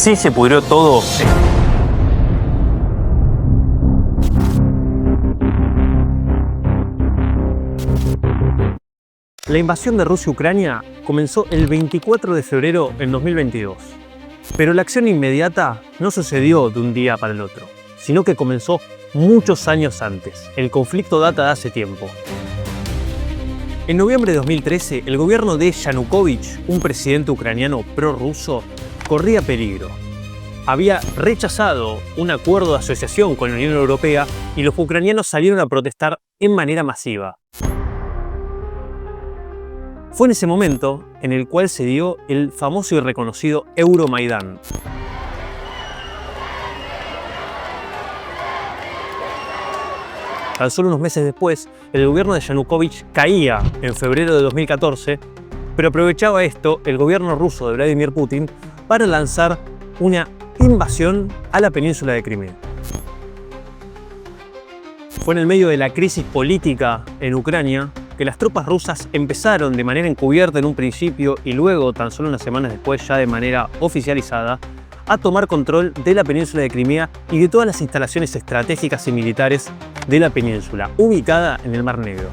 así se pudrió todo. La invasión de Rusia a Ucrania comenzó el 24 de febrero del 2022. Pero la acción inmediata no sucedió de un día para el otro, sino que comenzó muchos años antes. El conflicto data de hace tiempo. En noviembre de 2013, el gobierno de Yanukovych, un presidente ucraniano prorruso, corría peligro. Había rechazado un acuerdo de asociación con la Unión Europea y los ucranianos salieron a protestar en manera masiva. Fue en ese momento en el cual se dio el famoso y reconocido Euromaidán. Tan solo unos meses después, el gobierno de Yanukovych caía en febrero de 2014, pero aprovechaba esto el gobierno ruso de Vladimir Putin para lanzar una invasión a la península de Crimea. Fue en el medio de la crisis política en Ucrania que las tropas rusas empezaron de manera encubierta en un principio y luego, tan solo unas semanas después, ya de manera oficializada, a tomar control de la península de Crimea y de todas las instalaciones estratégicas y militares de la península, ubicada en el Mar Negro.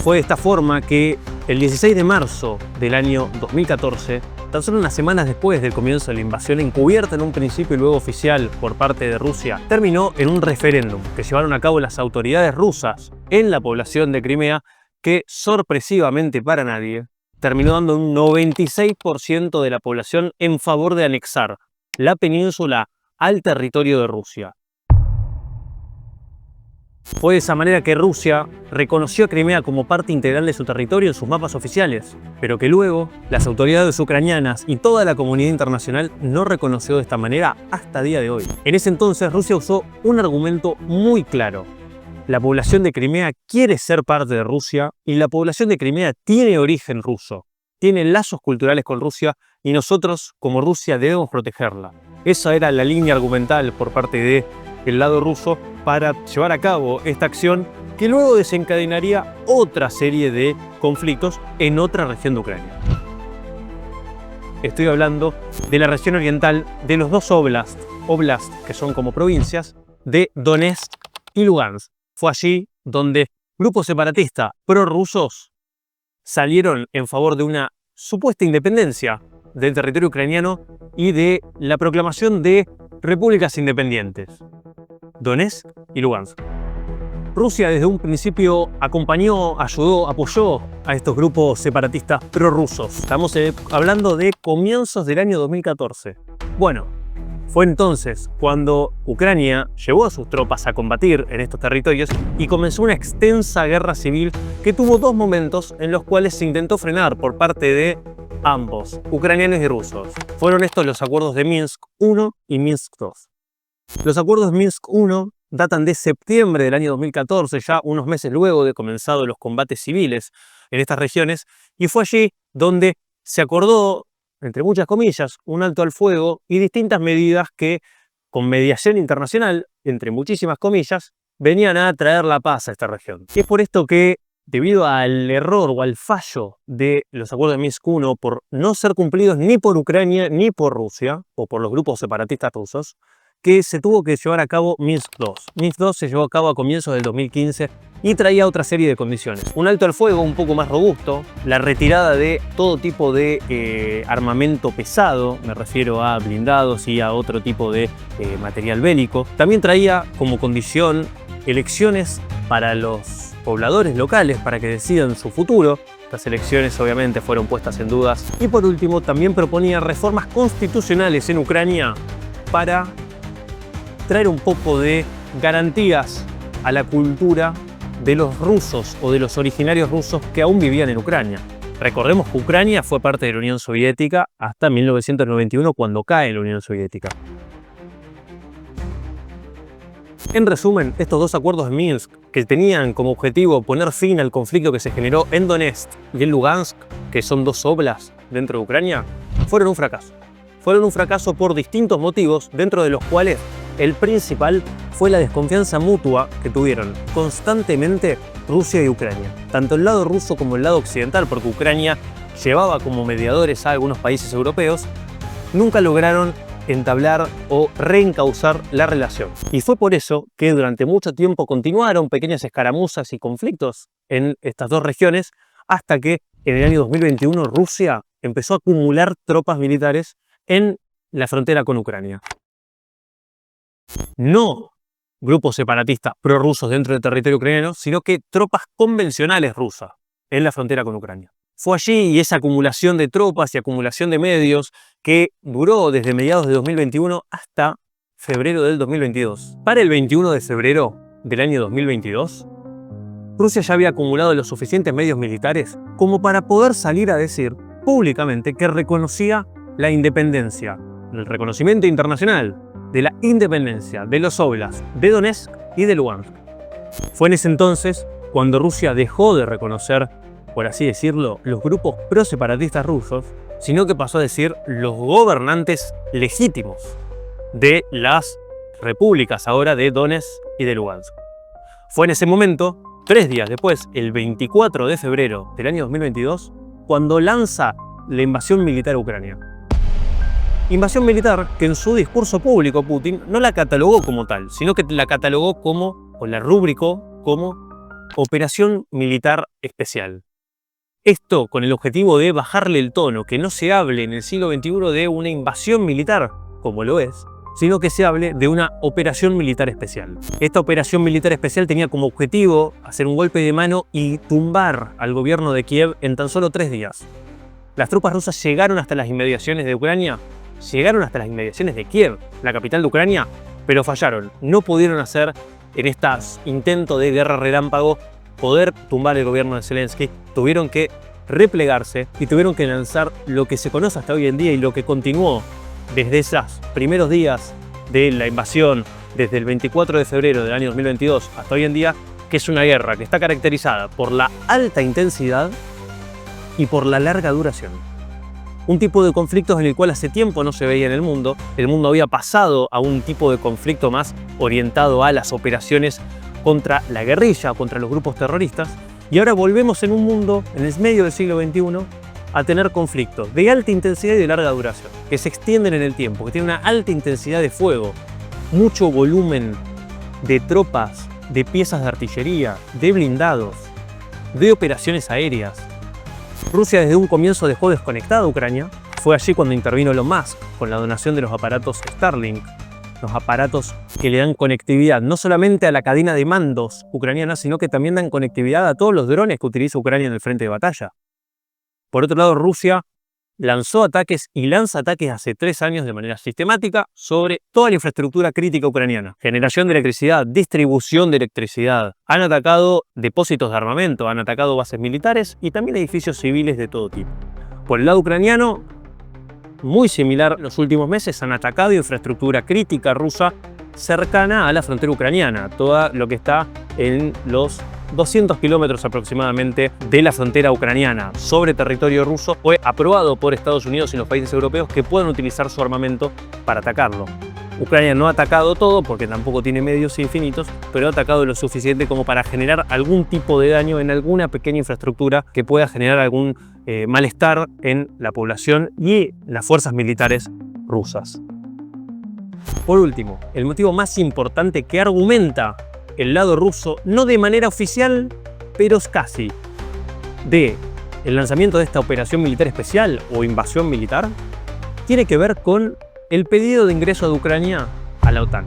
Fue de esta forma que el 16 de marzo del año 2014, tan solo unas semanas después del comienzo de la invasión encubierta en un principio y luego oficial por parte de Rusia, terminó en un referéndum que llevaron a cabo las autoridades rusas en la población de Crimea, que sorpresivamente para nadie terminó dando un 96% de la población en favor de anexar la península al territorio de Rusia. Fue de esa manera que Rusia reconoció a Crimea como parte integral de su territorio en sus mapas oficiales, pero que luego las autoridades ucranianas y toda la comunidad internacional no reconoció de esta manera hasta el día de hoy. En ese entonces Rusia usó un argumento muy claro. La población de Crimea quiere ser parte de Rusia y la población de Crimea tiene origen ruso, tiene lazos culturales con Rusia y nosotros, como Rusia, debemos protegerla. Esa era la línea argumental por parte del lado ruso para llevar a cabo esta acción que luego desencadenaría otra serie de conflictos en otra región de Ucrania. Estoy hablando de la región oriental de los dos oblast que son como provincias, de Donetsk y Lugansk. Fue allí donde grupos separatistas prorrusos salieron en favor de una supuesta independencia del territorio ucraniano y de la proclamación de repúblicas independientes, Donetsk y Lugansk. Rusia desde un principio acompañó, ayudó, apoyó a estos grupos separatistas prorrusos. Estamos hablando de comienzos del año 2014. Bueno, fue entonces cuando Ucrania llevó a sus tropas a combatir en estos territorios y comenzó una extensa guerra civil que tuvo dos momentos en los cuales se intentó frenar por parte de ambos, ucranianos y rusos. Fueron estos los acuerdos de Minsk I y Minsk II. Los acuerdos de Minsk I datan de septiembre del año 2014, ya unos meses luego de comenzado los combates civiles en estas regiones, y fue allí donde se acordó, entre muchas comillas, un alto al fuego y distintas medidas que, con mediación internacional, entre muchísimas comillas, venían a traer la paz a esta región. Y es por esto que, debido al error o al fallo de los acuerdos de Minsk I por no ser cumplidos ni por Ucrania ni por Rusia, o por los grupos separatistas rusos, que se tuvo que llevar a cabo Minsk II. Minsk II se llevó a cabo a comienzos del 2015 y traía otra serie de condiciones. Un alto al fuego un poco más robusto, la retirada de todo tipo de armamento pesado, me refiero a blindados y a otro tipo de material bélico. También traía como condición elecciones para los pobladores locales para que decidan su futuro. Estas elecciones obviamente fueron puestas en dudas. Y por último también proponía reformas constitucionales en Ucrania para traer un poco de garantías a la cultura de los rusos o de los originarios rusos que aún vivían en Ucrania. Recordemos que Ucrania fue parte de la Unión Soviética hasta 1991, cuando cae la Unión Soviética. En resumen, estos dos acuerdos de Minsk, que tenían como objetivo poner fin al conflicto que se generó en Donetsk y en Lugansk, que son dos oblasts dentro de Ucrania, fueron un fracaso. Fueron un fracaso por distintos motivos, dentro de los cuales el principal fue la desconfianza mutua que tuvieron constantemente Rusia y Ucrania. Tanto el lado ruso como el lado occidental, porque Ucrania llevaba como mediadores a algunos países europeos, nunca lograron entablar o reencauzar la relación. Y fue por eso que durante mucho tiempo continuaron pequeñas escaramuzas y conflictos en estas dos regiones, hasta que en el año 2021 Rusia empezó a acumular tropas militares en la frontera con Ucrania. No grupos separatistas prorrusos dentro del territorio ucraniano, sino que tropas convencionales rusas en la frontera con Ucrania. Fue allí y esa acumulación de tropas y acumulación de medios que duró desde mediados de 2021 hasta febrero del 2022. Para el 21 de febrero del año 2022, Rusia ya había acumulado los suficientes medios militares como para poder salir a decir públicamente que reconocía la independencia, el reconocimiento internacional de la independencia de los óblasts de Donetsk y de Lugansk. Fue en ese entonces cuando Rusia dejó de reconocer, por así decirlo, los grupos pro-separatistas rusos, sino que pasó a decir los gobernantes legítimos de las repúblicas ahora de Donetsk y de Lugansk. Fue en ese momento, 3 días después, el 24 de febrero del año 2022, cuando lanza la invasión militar a Ucrania. Invasión militar que en su discurso público Putin no la catalogó como tal, sino que la catalogó como, o la rubricó como, operación militar especial. Esto con el objetivo de bajarle el tono, que no se hable en el siglo XXI de una invasión militar, como lo es, sino que se hable de una operación militar especial. Esta operación militar especial tenía como objetivo hacer un golpe de mano y tumbar al gobierno de Kiev en tan solo 3 días. Las tropas rusas llegaron hasta las inmediaciones de Ucrania, llegaron hasta las inmediaciones de Kiev, la capital de Ucrania, pero fallaron. No pudieron hacer, en estos intentos de guerra relámpago, poder tumbar el gobierno de Zelensky. Tuvieron que replegarse y tuvieron que lanzar lo que se conoce hasta hoy en día y lo que continuó desde esos primeros días de la invasión, desde el 24 de febrero del año 2022 hasta hoy en día, que es una guerra que está caracterizada por la alta intensidad y por la larga duración. Un tipo de conflictos en el cual hace tiempo no se veía en el mundo. El mundo había pasado a un tipo de conflicto más orientado a las operaciones contra la guerrilla, contra los grupos terroristas, y ahora volvemos en un mundo, en el medio del siglo XXI, a tener conflictos de alta intensidad y de larga duración, que se extienden en el tiempo, que tienen una alta intensidad de fuego, mucho volumen de tropas, de piezas de artillería, de blindados, de operaciones aéreas. Rusia desde un comienzo dejó desconectada a Ucrania. Fue allí cuando intervino Elon Musk con la donación de los aparatos Starlink, los aparatos que le dan conectividad no solamente a la cadena de mandos ucraniana, sino que también dan conectividad a todos los drones que utiliza Ucrania en el frente de batalla. Por otro lado, Rusia lanzó ataques y lanza ataques hace 3 años de manera sistemática sobre toda la infraestructura crítica ucraniana. Generación de electricidad, distribución de electricidad. Han atacado depósitos de armamento, han atacado bases militares y también edificios civiles de todo tipo. Por el lado ucraniano, muy similar, en los últimos meses han atacado infraestructura crítica rusa cercana a la frontera ucraniana, todo lo que está en los 200 kilómetros aproximadamente de la frontera ucraniana sobre territorio ruso. Fue aprobado por Estados Unidos y los países europeos que puedan utilizar su armamento para atacarlo. Ucrania no ha atacado todo porque tampoco tiene medios infinitos, pero ha atacado lo suficiente como para generar algún tipo de daño en alguna pequeña infraestructura que pueda generar algún malestar en la población y las fuerzas militares rusas. Por último, el motivo más importante que argumenta el lado ruso, no de manera oficial, pero casi, de el lanzamiento de esta operación militar especial o invasión militar, tiene que ver con el pedido de ingreso de Ucrania a la OTAN.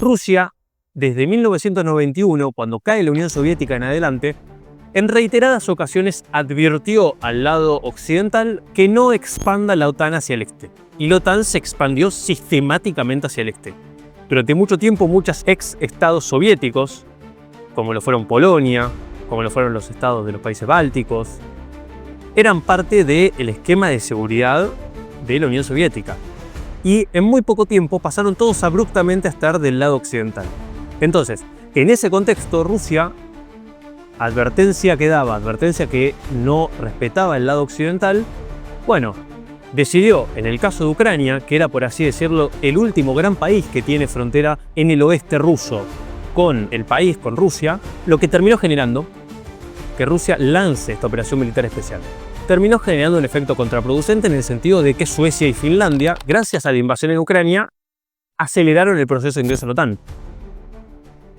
Rusia, desde 1991, cuando cae la Unión Soviética en adelante, en reiteradas ocasiones advirtió al lado occidental que no expanda la OTAN hacia el este. Y la OTAN se expandió sistemáticamente hacia el este. Durante mucho tiempo, muchos ex-estados soviéticos, como lo fueron Polonia, como lo fueron los estados de los países bálticos, eran parte del esquema de seguridad de la Unión Soviética. Y en muy poco tiempo pasaron todos abruptamente a estar del lado occidental. Entonces, en ese contexto, Rusia, advertencia que daba, advertencia que no respetaba el lado occidental, bueno, decidió, en el caso de Ucrania, que era por así decirlo el último gran país que tiene frontera en el oeste ruso con el país, con Rusia, lo que terminó generando que Rusia lance esta operación militar especial. terminó generando un efecto contraproducente en el sentido de que Suecia y Finlandia, gracias a la invasión en Ucrania, aceleraron el proceso de ingreso a la OTAN.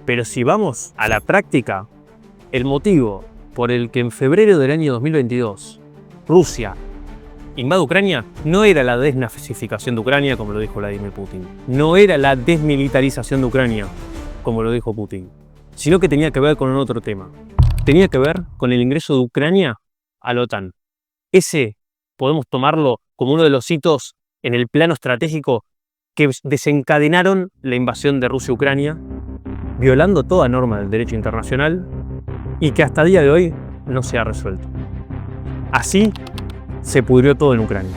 Pero si vamos a la práctica, el motivo por el que en febrero del año 2022 Rusia invade Ucrania no era la desnazificación de Ucrania, como lo dijo Vladimir Putin. No era la desmilitarización de Ucrania, como lo dijo Putin. Sino que tenía que ver con otro tema. Tenía que ver con el ingreso de Ucrania a la OTAN. Ese podemos tomarlo como uno de los hitos en el plano estratégico que desencadenaron la invasión de Rusia a Ucrania, violando toda norma del derecho internacional y que hasta el día de hoy no se ha resuelto. Así se pudrió todo en Ucrania.